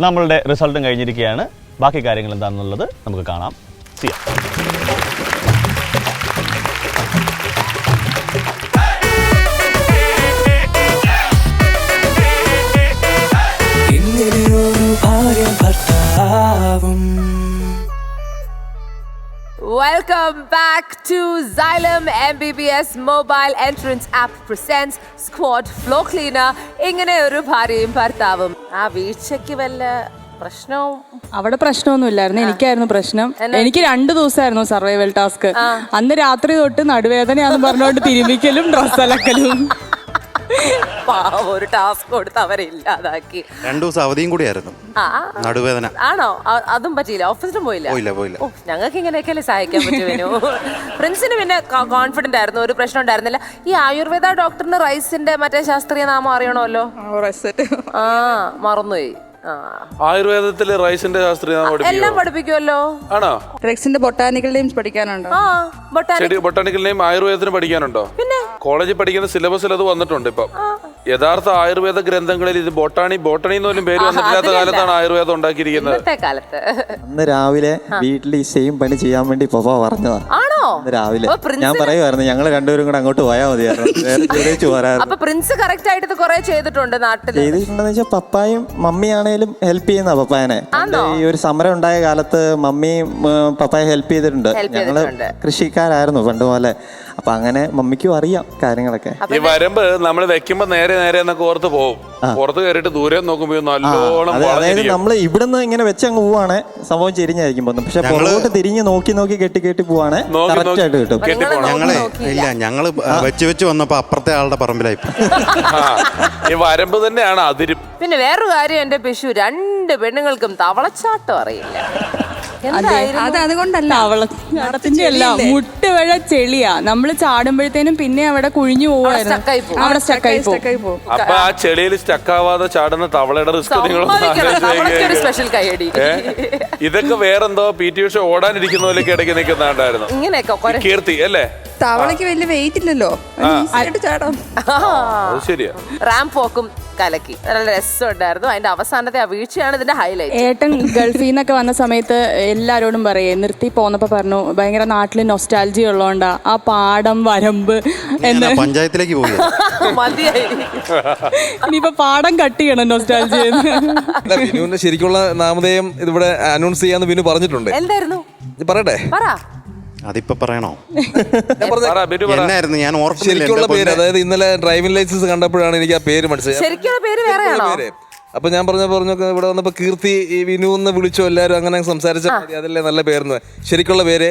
നമ്മളുടെ റിസൾട്ടും കഴിഞ്ഞിരിക്കുകയാണ്. ബാക്കി കാര്യങ്ങൾ എന്താണെന്നുള്ളത് നമുക്ക് കാണാം. ചെയ്യാം. Welcome back to Xylem MBBS Mobile Entrance App presents Squad Floor Cleaner. ഇങ്ങനെ ഒരു ഭാര്യയും ഭർത്താവും. ആ വീഴ്ചയ്ക്ക് വല്ല പ്രശ്നവും? അവിടെ പ്രശ്നമൊന്നുമില്ലായിരുന്നു, എനിക്കായിരുന്നു പ്രശ്നം. എനിക്ക് 2 ദിവസമായിരുന്നു സർവൈവൽ ടാസ്ക്. അന്ന് രാത്രി തൊട്ട് നടുവേദനയാന്ന് പറഞ്ഞുകൊണ്ട് തിരുമിക്കലും ഡ്രസ് അലക്കലും. ഒരു ടാസ്ക് കൊടുത്ത് അവരെ ഇല്ലാതാക്കി. 2 ദിവസം അവധിയും കൂടിയായിരുന്നു. നടുവേദന ആണോ? അതും പറ്റിയില്ല, ഓഫീസിലും പോയില്ല. ഓ, ഞങ്ങൾക്ക് ഇങ്ങനെയൊക്കെയല്ലേ സഹായിക്കാൻ പറ്റുമോ? പ്രിൻസിന് പിന്നെ കോൺഫിഡന്റ് ആയിരുന്നു, ഒരു പ്രശ്നം ഉണ്ടായിരുന്നില്ല. ഈ ആയുർവേദ ഡോക്ടറിന് റൈസിന്റെ മറ്റേ ശാസ്ത്രീയ നാമം അറിയണമല്ലോ. മറന്നുപോയി. ആയുർവേദത്തില് റൈസിന്റെ ശാസ്ത്രീയ എല്ലാം പഠിപ്പിക്കുമല്ലോ. ആണോ? റെക്സിന്റെ ബൊട്ടാനിക്കൽ നെയിംസ് പഠിക്കാനുണ്ടോ? ബൊട്ടാനിക്കൽ നെയിം ആയുർവേദത്തിന് പഠിക്കാനുണ്ടോ? പിന്നെ കോളേജിൽ പഠിക്കുന്ന സിലബസിൽ അത് വന്നിട്ടുണ്ട്. ഇപ്പൊ യഥാർത്ഥ ആയുർവേദ ഗ്രന്ഥങ്ങളിൽ ഇത് ബോട്ടണി എന്ന് പോലും പേര് വന്നിട്ടില്ലാത്ത കാലത്താണ് ആയുർവേദം ഉണ്ടാക്കിയിരിക്കുന്നത്. അന്ന് രാവിലെ വീട്ടിൽ ഈ സെയിം പണി ചെയ്യാൻ വേണ്ടി പപ്പ പറഞ്ഞതാ. രാവിലെ ഞാൻ പറയുമായിരുന്നു ഞങ്ങൾ രണ്ടുപേരും കൂടെ അങ്ങോട്ട് പോയാൽ മതിയായിരുന്നു. പ്രിൻസ് കറക്റ്റ് ആയിട്ട് കുറെ ചെയ്തിട്ടുണ്ട് നാട്ടിൽ. ചെയ്തിട്ടുണ്ടെന്ന് വെച്ചാൽ പപ്പായും മമ്മിയാണേലും ഹെൽപ്പ് ചെയ്യുന്ന പപ്പായനെ. ഈ ഒരു സമരം ഉണ്ടായ കാലത്ത് മമ്മിയും പപ്പായെ ഹെൽപ്പ് ചെയ്തിട്ടുണ്ട്. ഞങ്ങള് കൃഷിക്കാരായിരുന്നു പണ്ട് പോലെ. അപ്പൊ അങ്ങനെ മമ്മിക്കും അറിയാം കാര്യങ്ങളൊക്കെ. ഈ വരമ്പ് നമ്മൾ വെക്കുമ്പോ നേരെ എന്നൊക്കെ ഓർത്ത് പോകും. പുറത്ത് കയറിയിട്ട് ദൂരെ നോക്കുമ്പോ നല്ലോണം. അതായത് നമ്മള് ഇവിടുന്ന് ഇങ്ങനെ വെച്ചങ്ങ് പോവാണ് സംഭവം ചെരിഞ്ഞായിരിക്കും പോകുന്നത്. പക്ഷെ പുറകോട്ട് തിരിഞ്ഞ് നോക്കി കെട്ടി പോവാണ് കറക്റ്റ് ആയിട്ട് കിട്ടും. ഞങ്ങള് വെച്ച് വന്നപ്പോ അപ്പുറത്തെ ആളുടെ പറമ്പിലായി. ഈ വരമ്പ് തന്നെയാണ് അതിരും. പിന്നെ വേറൊരു കാര്യം, എന്റെ പിഷു 2 പെണ്ണുങ്ങൾക്കും തവളച്ചാട്ടം അറിയില്ല. അതുകൊണ്ടല്ല, അവളത്തിന്റെ അല്ല, മുട്ടുവഴ ചെളിയാ. നമ്മള് ചാടുമ്പോഴത്തേനും പിന്നെ അവിടെ കുഴിഞ്ഞു പോവായിരുന്നു, അവിടെ സ്റ്റക്കായി പോകും. അപ്പൊ ആ ചെളിയിൽ സ്റ്റക്കാവാതെ ചാടുന്ന തവളയുടെ റിസ്ക് നിങ്ങൾ ഇതൊക്കെ വേറെന്തോ PT ഉഷ ഓടാനിരിക്കുന്ന പോലെയൊക്കെ ഇടയ്ക്ക് നിൽക്കുന്നുണ്ടായിരുന്നു. കീർത്തി അല്ലേ? തവളയ്ക്ക് വലിയ വെയിറ്റ് ഇല്ലല്ലോ, ചാടാം. അത് ശരിയാ. റാമ്പ് പോക്കും കലക്കി, നല്ല രസമുണ്ടായിരുന്നു. അതിന്റെ അവസാനത്തെ ആ വീഴ്ചയാണ് ഇതിന്റെ ഹൈലൈറ്റ്. ഏട്ടൻ ഗൾഫിൽ നിന്നൊക്കെ വന്ന സമയത്ത് എല്ലാരോടും പറയേ, നിർത്തി പോന്നപ്പോ പറഞ്ഞു ഭയങ്കര നാട്ടില് നൊസ്റ്റാൾജി ഉള്ളതുകൊണ്ടാ ആ പാടം വരമ്പ് എന്ന്. പഞ്ചായത്തിലേക്ക് പോയി മതിയായി. ഇനിയിപ്പോ പാടം കട്ട് ചെയ്യണം നൊസ്റ്റാൾജി. വിനുവിന്റെ ശരിക്കുള്ള നാമധേയം ഇതിവിടെ അനൗൺസ് ചെയ്യാന്ന് വിനു പറഞ്ഞിട്ടുണ്ട്. എന്തായിരുന്നു പറയട്ടെ? പറ. അതിപ്പോ പറയണോ? പറ, ബിനു പറ. എന്നായിരുന്നു ഞാൻ ശരിക്കുള്ള പേര്, അതായത് ഇന്നലെ ഡ്രൈവിംഗ് ലൈസൻസ് കണ്ടപ്പോഴാണ് എനിക്ക് ആ പേര് മനസ്സിലായത്. ശരിക്കുള്ള പേര് വേറെയാണോ? അപ്പൊ ഞാൻ പറഞ്ഞൊക്കെ ഇവിടെ വന്നപ്പോ കീർത്തി ഈ വിനു എന്ന് വിളിച്ചോ, എല്ലാരും അങ്ങനെ സംസാരിച്ചാൽ മതി, അതല്ലേ നല്ല പേരെന്ന്. ശരിക്കുള്ള പേര്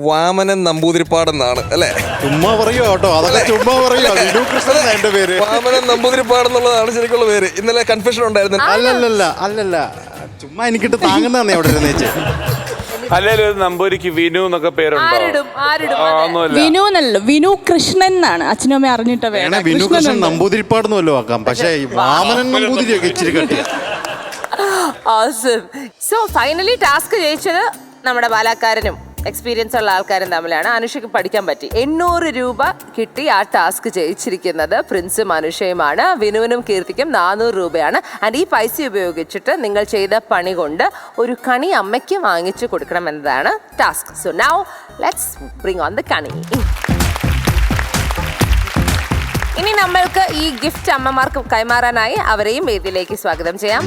വാമനൻ നമ്പൂതിരിപ്പാടെന്നാണ്, അല്ലേ? ചുമ്മാ പറയോ കേട്ടോ, അതൊക്കെ ചുമ്മാ പറയോ. വിനു കൃഷ്ണൻ എന്റെ പേര്. വാമനൻ നമ്പൂതിരിപ്പാടെന്നുള്ളതാണ് ശരിക്കുള്ള പേര്. ഇന്നലെ കൺഫ്യൂഷൻ ഉണ്ടായിരുന്നു. അല്ലല്ല ചുമ്മാ എനിക്കിട്ട് താങ്ങുന്നേ അവിടെ ഇരുന്നേച്ച്. അല്ലെങ്കിൽ ഒരു നമ്പൂരിക്ക് വിനു എന്നൊക്കെ പേരുണ്ടോ? വിനു എന്നല്ലോ, വിനു കൃഷ്ണൻ എന്നാണ് അച്ഛനും അമ്മ അറിഞ്ഞിട്ട് വേണം. വിനു കൃഷ്ണൻ നമ്പൂതിരിപ്പാടെന്ന് വല്ലോ ആക്കാം, പക്ഷേ വാമനൻ നമ്പൂതിരിയൊക്കെ ഇച്ചിരി കട്ടിയാ. സോ ഫൈനലി ടാസ്ക് ജയിച്ചത് നമ്മുടെ ബാലാക്കാരനും എക്സ്പീരിയൻസ് ഉള്ള ആൾക്കാരും തമ്മിലാണ്. അനുഷയ്ക്ക് പഠിക്കാൻ പറ്റി. 800 രൂപ കിട്ടി. ആ ടാസ്ക് ജയിച്ചിരിക്കുന്നത് പ്രിൻസും അനുഷയുമാണ്. വിനുവിനും കീർത്തിക്കും 400 രൂപയാണ്. ആൻഡ് ഈ പൈസ ഉപയോഗിച്ചിട്ട് നിങ്ങൾ ചെയ്ത പണി കൊണ്ട് ഒരു കണി അമ്മയ്ക്ക് വാങ്ങിച്ചു കൊടുക്കണം എന്നതാണ് task. So now let's bring on the കണി. ഇനി നമ്മൾക്ക് ഈ ഗിഫ്റ്റ് അമ്മമാർക്ക് കൈമാറാനായി അവരെയും വേദിയിലേക്ക് സ്വാഗതം ചെയ്യാം.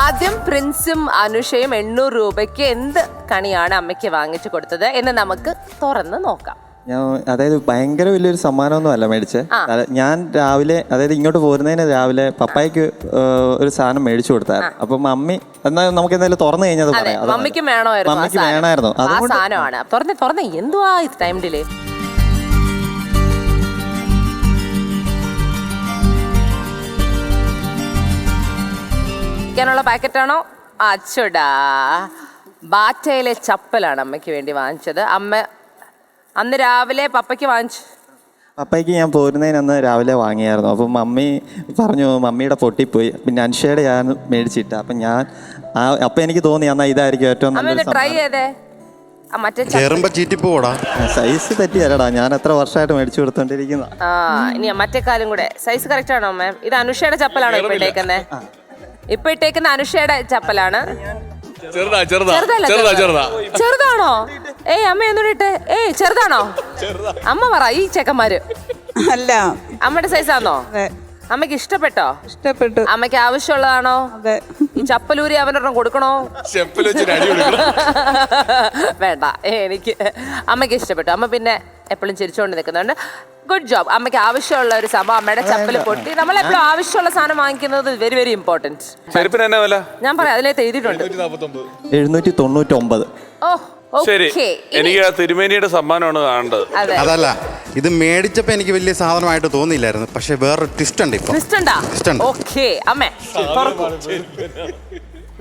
ആദ്യം പ്രിൻസും അനുഷയും 800 രൂപയ്ക്ക് എന്ത് കണിയാണ് അമ്മയ്ക്ക് വാങ്ങിച്ചു കൊടുത്തത് എന്ന് നമുക്ക് തുറന്ന് നോക്കാം. അതായത് ഭയങ്കര വലിയൊരു സമ്മാനമൊന്നും അല്ല മേടിച്ചത്. ഞാൻ രാവിലെ, അതായത് ഇങ്ങോട്ട് പോരുന്നതിന് രാവിലെ പപ്പായ്ക്ക് ഒരു സാധനം മേടിച്ചു കൊടുത്തായിരുന്നു. അപ്പം മമ്മി എന്നാൽ നമുക്ക് എന്തായാലും തുറന്നു കഴിഞ്ഞത് പറയാം. മമ്മിക്ക് വേണമായിരുന്നു ആ സാധനമാണ്. തുറന്നേ എന്തുവാ ഇത് ടൈം ഡിലേ? ുള്ള പാക്കറ്റാണോ? അച്ചോടാ, ബാറ്റയിലെ ചപ്പലാണ് അമ്മയ്ക്ക് വേണ്ടി വാങ്ങിച്ചത്. അമ്മ അന്ന് രാവിലെ പപ്പയ്ക്ക് വാങ്ങിച്ചു. പപ്പയ്ക്ക് ഞാൻ പോരുന്നതിനന്ന് രാവിലെ വാങ്ങിയായിരുന്നു. അപ്പം മമ്മി പറഞ്ഞു മമ്മിയുടെ പൊട്ടിപ്പോയി, പിന്നെ അനുഷയുടെ ഞാൻ മേടിച്ചിട്ട. അപ്പം ഞാൻ അപ്പം എനിക്ക് തോന്നി എന്നാൽ ഇതായിരിക്കും ഏറ്റവും നല്ലൊരു ട്രൈ ചെയ്തേ. സൈസ് തെറ്റിയല്ലടാ, ഞാൻ എത്ര വർഷമായിട്ട് മേടിച്ചു കൊടുത്തോണ്ടിരിക്കുന്ന. ഇനി മറ്റേ കാലും കൂടെ സൈസ് കറക്റ്റ് ആണോ മാം? ഇത് അനുഷയുടെ ചപ്പലാണോ ഇപ്പൊ ഇട്ടേക്കുന്നത്? ഇപ്പൊ ഇട്ടേക്കുന്ന അനുഷയുടെ ചപ്പലാണ്. ചെറുതാണോ? ഏയ് അമ്മ ഒന്നുകൂടെ ഏയ് ചെറുതാണോ? അമ്മ പറ, ഈ ചെക്കന്മാര് അല്ല അമ്മയുടെ സൈസാണോ? അമ്മയ്ക്ക് ഇഷ്ടപ്പെട്ടോ? ഇഷ്ടപ്പെട്ടു. അമ്മയ്ക്ക് ആവശ്യമുള്ളതാണോ? ഈ ചപ്പലൂരി അവനൊരെണ്ണം കൊടുക്കണോ? വേണ്ട, എനിക്ക് അമ്മയ്ക്ക് ഇഷ്ടപ്പെട്ടു. അമ്മ പിന്നെ എപ്പോഴും ചിരിച്ചുകൊണ്ട് നിൽക്കുന്നുണ്ട്. Good job. അമ്മയ്ക്ക് ആവശ്യമുള്ള ഒരു സംഭവം, അമ്മയുടെ ചപ്പല് പൊട്ടി. നമ്മളെപ്പോഴും ആവശ്യമുള്ള സാധനം വാങ്ങിക്കുന്നത് വെരി വെരി ഇമ്പോർട്ടൻറ്റ്. ഞാൻ പറയാം, അതിനകത്ത് എഴുതിയിട്ടുണ്ട് 799. ശരി, എനിക്ക് ആ തിരുമേനിയുടെ സമ്മാനമാണ് കാണേണ്ടത്. അതല്ല, ഇത് മേടിച്ചപ്പോ എനിക്ക് വലിയ സാധനമായിട്ട് തോന്നിയില്ലായിരുന്നു, പക്ഷെ വേറൊരു ട്വിസ്റ്റ് ഉണ്ട്. ഇപ്പൊ ഓക്കേ അമ്മേ,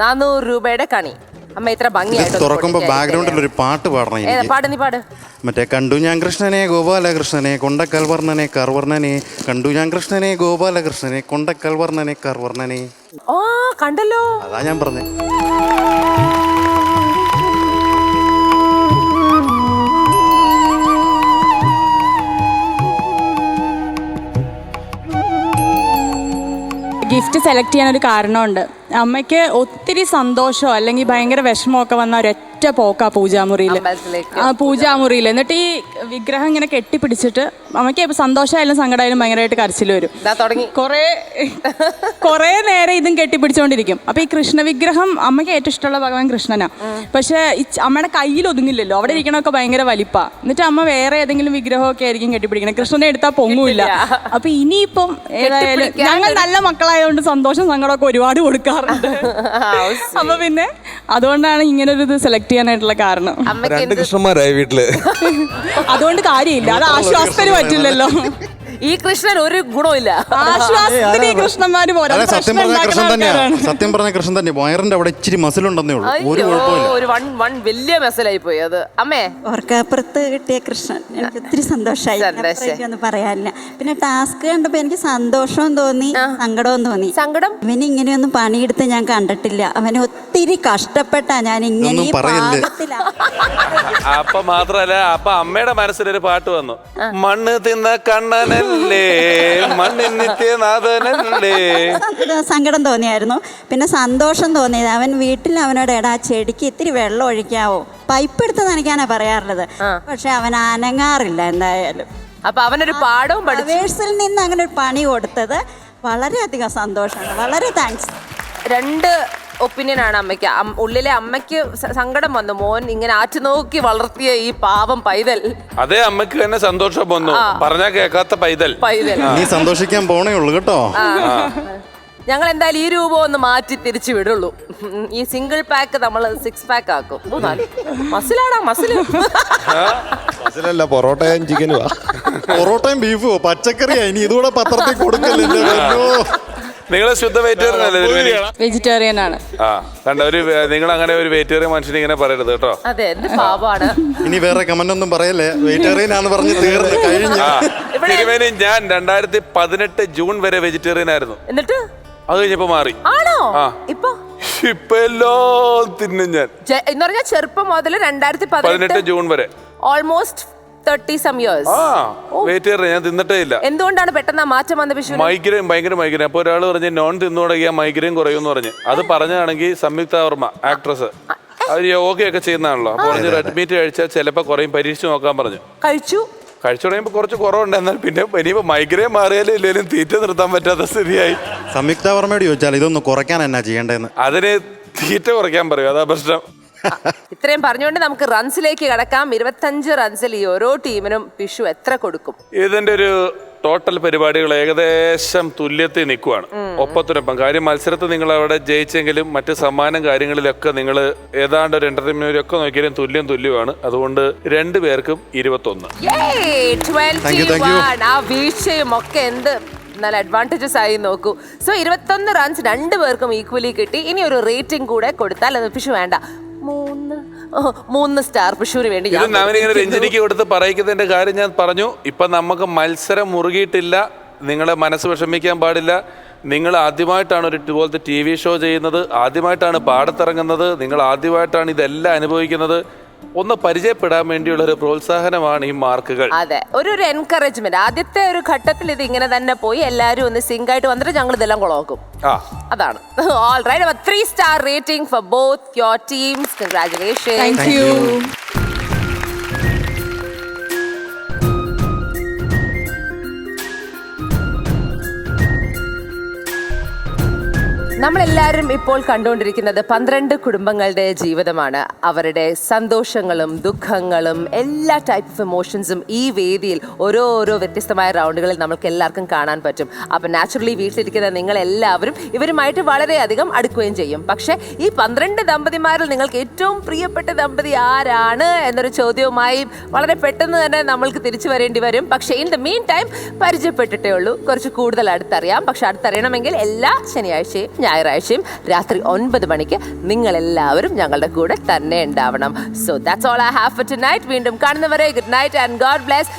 400 രൂപയുടെ കണി. അമ്മ ഇത്ര ഭംഗിയായിട്ട് തുറക്കുമ്പോ ബാക്ക്ഗ്രൗണ്ടിൽ ഒരു പാട്ട് പാടണം. പാട്. മറ്റേ കണ്ടു ഞാൻ കൃഷ്ണനെ ഗോപാലകൃഷ്ണനെ കൊണ്ടക്കൽ വർണ്ണനെ കർവർണ്ണനെ, കണ്ടു ഞാൻ കൃഷ്ണനെ ഗോപാലകൃഷ്ണനെ കൊണ്ടക്കൽ വർണ്ണനെ കർവർണ്ണനെ. ഓ കണ്ടല്ലോ, അതാ ഞാൻ പറഞ്ഞേ. ഗിഫ്റ്റ് സെലക്ട് ചെയ്യാൻ ഒരു കാരണമുണ്ട്. അമ്മയ്ക്ക് ഒത്തിരി സന്തോഷമോ അല്ലെങ്കിൽ ഭയങ്കര വിഷമമൊക്കെ വന്ന ഒരൊറ്റ പോക്കാ പൂജാമുറിയിൽ. എന്നിട്ട് ഈ വിഗ്രഹം ഇങ്ങനെ കെട്ടിപ്പിടിച്ചിട്ട് അമ്മയ്ക്ക് ഇപ്പൊ സന്തോഷമായാലും സങ്കടമായാലും ഭയങ്കരമായിട്ട് കരച്ചിൽ വരും. കുറേ നേരം ഇതും കെട്ടിപ്പിടിച്ചോണ്ടിരിക്കും. അപ്പൊ ഈ കൃഷ്ണ വിഗ്രഹം അമ്മയ്ക്ക് ഏറ്റവും ഇഷ്ടമുള്ള ഭഗവാൻ കൃഷ്ണനാ. പക്ഷെ അമ്മയുടെ കയ്യിൽ ഒതുങ്ങില്ലല്ലോ, അവിടെ ഇരിക്കണമൊക്കെ ഭയങ്കര വലിപ്പാ. എന്നിട്ട് അമ്മ വേറെ ഏതെങ്കിലും വിഗ്രഹമൊക്കെ ആയിരിക്കും കെട്ടിപ്പിടിക്കണം. കൃഷ്ണനെ എടുത്താൽ പൊങ്ങൂല്ല. അപ്പൊ ഇനിയിപ്പം ഏതായാലും ഞങ്ങൾ നല്ല മക്കളായതുകൊണ്ട് സന്തോഷം സങ്കടമൊക്കെ ഒരുപാട് കൊടുക്കാറുണ്ട്. അപ്പൊ പിന്നെ അതുകൊണ്ടാണ് ഇങ്ങനൊരു ഇത് സെലക്ട് ചെയ്യാനായിട്ടുള്ള കാരണം. 2 കൃഷ്ണന്മാരായി വീട്ടില്. അതുകൊണ്ട് കാര്യമില്ല, അത് ആശ്വാസത്തിന് പറ്റില്ലല്ലോ. ഈ കൃഷ്ണൻ ഒരു ഗുണമില്ല. ആശ്വാസത്തിന് ഈ കൃഷ്ണന്മാര് പോരാ. അതെ, സത്യം പ്രശ്നം പറഞ്ഞ കൃഷ്ണൻ ഉണ്ടാക്കുന്ന തന്നെയാണ്. ആൾക്കാരാണ്. സത്യം പറഞ്ഞ കൃഷ്ണൻ തന്നെ. വയറിന്റെ അവിടെ ഇച്ചിരി മസിലുണ്ടെന്നേ ഉള്ളൂ, ഒരു അയ്യോ, കുഴപ്പമില്ല. ഒരു വൺ വലിയ മെസ്സലായി പോയി അത്. അമ്മേ, ഓർക്കപ്പുറത്ത് കിട്ടിയ കൃഷ്ണൻ എനിക്ക് ഒത്തിരി സന്തോഷമായി. ഒന്നും പറയാനില്ല. പിന്നെ ടാസ്ക് കണ്ടപ്പോ എനിക്ക് സന്തോഷവും തോന്നി, സങ്കടവും തോന്നി. സങ്കടം, അവന് ഇങ്ങനെയൊന്നും പണിയെടുത്ത് ഞാൻ കണ്ടിട്ടില്ല. അവന് ഒത്തിരി കഷ്ടപ്പെട്ടാ ഞാൻ ഇങ്ങനെ അപ്പൊ മാത്രല്ല, അപ്പൊ അമ്മയുടെ മനസ്സിലൊരു പാട്ട് വന്നു. മണ്ണ് തിന്ന കണ്ണനല്ലേ മണ്ണിൻ നിത്യനാഥനല്ലേ. സങ്കടം തോന്നിയായിരുന്നു. പിന്നെ സന്തോഷം തോന്നിയത് അവൻ വീട്ടിൽ അവനോട് എടാ ചെടിക്ക് ഇത്തിരി വെള്ളം ഒഴിക്കാവോ, പൈപ്പ് എടുത്ത് നനയ്ക്കാനാ പറയാറുള്ളത്. പക്ഷെ അവൻ അനങ്ങാറില്ല എന്തായാലും. അപ്പൊ അവനൊരു പാഠവും പഠിച്ചു നിന്ന് അങ്ങനെ ഒരു പണി കൊടുത്തത് വളരെയധികം സന്തോഷമാണ്. വളരെ താങ്ക്സ്. രണ്ട് ഒപ്പീനിയനാണ് അമ്മയ്ക്ക്. ഉള്ളിലെ അമ്മയ്ക്ക് സങ്കടം വന്നു, മോൻ ഇങ്ങനെ ആറ്റുനോക്കി വളർത്തിയ ഈ പാവം പൈതൽ. അതേ അമ്മയ്ക്ക് തന്നെ സന്തോഷം വന്നു, പറഞ്ഞാ കേൾക്കാത്ത പൈതൽ. നീ സന്തോഷിക്കാൻ പോണേ ഉള്ളു കേട്ടോ. ഞങ്ങൾ എന്തായാലും ഈ രൂപം ഒന്ന് മാറ്റി തിരിച്ചു വിടുള്ളൂ. ഈ സിംഗിൾ പാക്ക് നമ്മൾ 6 പാക്ക് ആക്കും. മസിലാടാ, മസിലല്ല, പൊറോട്ടയും ചിക്കനുവാ. പൊറോട്ടയും ബീഫോ പച്ചക്കറിയാ. ഇനി ഇതുകൂടെ പത്രത്തിൽ കൊടുക്കല്ലേ. നിങ്ങള് ശുദ്ധ വെജിറ്റേറിയൻ വെജിറ്റേറിയൻ ആണ്. കണ്ട ഒരു നിങ്ങൾ അങ്ങനെ ഒരു വെജിറ്റേറിയൻ മനുഷ്യനെ ഇങ്ങനെ പറയരുത് കേട്ടോ. അതെ, എന്ത് പാവാണ്. ഇനി വേറെ കമന്റ് ഒന്നും പറയല്ലേ, വെജിറ്റേറിയൻ ആണെന്ന് പറഞ്ഞ് തീർന്നു കഴിഞ്ഞു. ഞാൻ 2018 ജൂൺ വരെ വെജിറ്റേറിയൻ ആയിരുന്നു. എന്നിട്ട് അത് കഴിഞ്ഞപ്പോ മാറി. ആണോ? ഇപ്പൊ എല്ലാം തിന്നും ഞാൻ. എന്ന് പറഞ്ഞാൽ ചെറുപ്പം മുതൽ 2018 ജൂൺ വരെ ഓൾമോസ്റ്റ് 30 some years. വെജിറ്റേറിയൻ ഞാൻ തിന്നിട്ടേ ഇല്ല. എന്തുകൊണ്ടാണ് പെട്ടെന്ന് മാറ്റം വന്ന വിഷു? മൈഗ്രെയിൻ, ഭയങ്കര മൈഗ്രെയിൻ. അപ്പൊ ഒരാൾ പറഞ്ഞ് നോൺ തിന്നു തുടങ്ങിയാൽ മൈഗ്രെയിൻ കുറയുമെന്ന് പറഞ്ഞ്. അത് പറഞ്ഞാണെങ്കിൽ സംയുക്ത വർമ്മ ആക്ട്രസ്, അവർ യോഗയൊക്കെ ചെയ്യുന്നതാണല്ലോ. അപ്പൊ പറഞ്ഞൊരു അഡ്മിറ്റ് കഴിച്ചാൽ ചിലപ്പോ കുറയും, പരീക്ഷിച്ച് നോക്കാൻ പറഞ്ഞു. കഴിച്ചു തുടങ്ങിയപ്പോ കുറച്ച് കുറവുണ്ട്. എന്നാൽ പിന്നെ ഇനിയിപ്പോ മൈഗ്രെയിൻ മാറിയാലും ഇല്ലെങ്കിലും തീറ്റ നിർത്താൻ പറ്റാത്ത സ്ഥിതിയായി. സംയുക്ത വർമ്മയോട് ചോദിച്ചാൽ ഇതൊന്ന് കുറയ്ക്കാൻ എന്നാ ചെയ്യേണ്ടതെന്ന്. അതിന് തീറ്റ കുറയ്ക്കാൻ പറയും, അതാ പ്രശ്നം. ഇത്രയും പറഞ്ഞുകൊണ്ട് നമുക്ക് റൺസിലേക്ക് കടക്കാം. 25 റൺസിൽ ഈ ഓരോ ടീമിനും പിഷു എത്ര കൊടുക്കും? ഇതിന്റെ ഒരു ടോട്ടൽ പരിപാടികൾ ഏകദേശം തുല്യത്തിൽ നിൽക്കുവാണ്, ഒപ്പത്തിനൊപ്പം. കാര്യം മത്സരത്തിൽ നിങ്ങൾ അവിടെ ജയിച്ചെങ്കിലും മറ്റ് സമ്മാനം കാര്യങ്ങളിലൊക്കെ നിങ്ങൾ ഏതാണ്ട് ഒരു എന്റർടൈൻമെന്റിലൊക്കെ നോക്കിയാലും തുല്യമാണ്. അതുകൊണ്ട് 2 പേർക്കും 21. ആ വീഴ്ചയും ഒക്കെ എന്ത് നല്ല അഡ്വാൻറ്റേജസ് ആയി നോക്കൂ. സോ 21 റൺസ് 2 പേർക്കും ഈക്വലി കിട്ടി. ഇനി ഒരു റേറ്റിംഗ് കൂടെ കൊടുത്താൽ അത് പിഷു വേണ്ട, 3 സ്റ്റാർ പിഷുവിന് വേണ്ടി. ഞാനിങ്ങനെ രഞ്ജനിക്ക് കൊടുത്ത് പറയിക്കുന്നതിന്റെ കാര്യം ഞാൻ പറഞ്ഞു. ഇപ്പൊ നമുക്ക് മത്സരം മുറുകിയിട്ടില്ല, നിങ്ങളെ മനസ്സ് വിഷമിക്കാൻ പാടില്ല. നിങ്ങൾ ആദ്യമായിട്ടാണ് ഒരു ഇതുപോലത്തെ TV ഷോ ചെയ്യുന്നത്, ആദ്യമായിട്ടാണ് പാടത്തിറങ്ങുന്നത്, നിങ്ങൾ ആദ്യമായിട്ടാണ് ഇതെല്ലാം അനുഭവിക്കുന്നത്. ഒന്ന് പരിചയപ്പെടാൻ വേണ്ടിയുള്ള ഒരു പ്രോത്സാഹനമാണ് ഈ മാർക്കുകൾ. അതെ, ഒരു എൻകറേജ്മെന്റ്. ആദ്യത്തെ ഒരു ഘട്ടത്തിൽ ഇത് ഇങ്ങനെ തന്നെ പോയി എല്ലാവരും ഒന്ന് സിങ്ക് ആയിട്ട് വന്നിട്ട് ഞങ്ങൾ ഇതെല്ലാം കുളമാക്കും. അതാണ്. All right, 3 star rating for both your teams. Congratulations. Thank you. നമ്മളെല്ലാവരും ഇപ്പോൾ കണ്ടുകൊണ്ടിരിക്കുന്നത് 12 കുടുംബങ്ങളുടെ ജീവിതമാണ്. അവരുടെ സന്തോഷങ്ങളും ദുഃഖങ്ങളും എല്ലാ ടൈപ്പ് ഓഫ് ഇമോഷൻസും ഈ വേദിയിൽ ഓരോ വ്യത്യസ്തമായ റൗണ്ടുകളിൽ നമുക്ക് എല്ലാവർക്കും കാണാൻ പറ്റും. അപ്പം നാച്ചുറലി വീട്ടിലിരിക്കുന്ന നിങ്ങളെല്ലാവരും ഇവരുമായിട്ട് വളരെയധികം അടുക്കുകയും ചെയ്യും. പക്ഷേ ഈ 12 ദമ്പതിമാരിൽ നിങ്ങൾക്ക് ഏറ്റവും പ്രിയപ്പെട്ട ദമ്പതി ആരാണ് എന്നൊരു ചോദ്യവുമായി വളരെ പെട്ടെന്ന് തന്നെ നമ്മൾക്ക് തിരിച്ചു വരേണ്ടി വരും. പക്ഷേ ഇൻ ദ മീൻ ടൈം പരിചയപ്പെട്ടിട്ടേ ഉള്ളൂ, കുറച്ച് കൂടുതൽ അടുത്തറിയാം. പക്ഷെ അടുത്തറിയണമെങ്കിൽ എല്ലാ ശനിയാഴ്ചയും ഞായറാഴ്ചയും രാത്രി 9 മണിക്ക് നിങ്ങളെല്ലാവരും ഞങ്ങളുടെ കൂടെ തന്നെ ഉണ്ടാവണം. So that's all I have for tonight. വീണ്ടും കാണുന്നവരെ good night and God bless.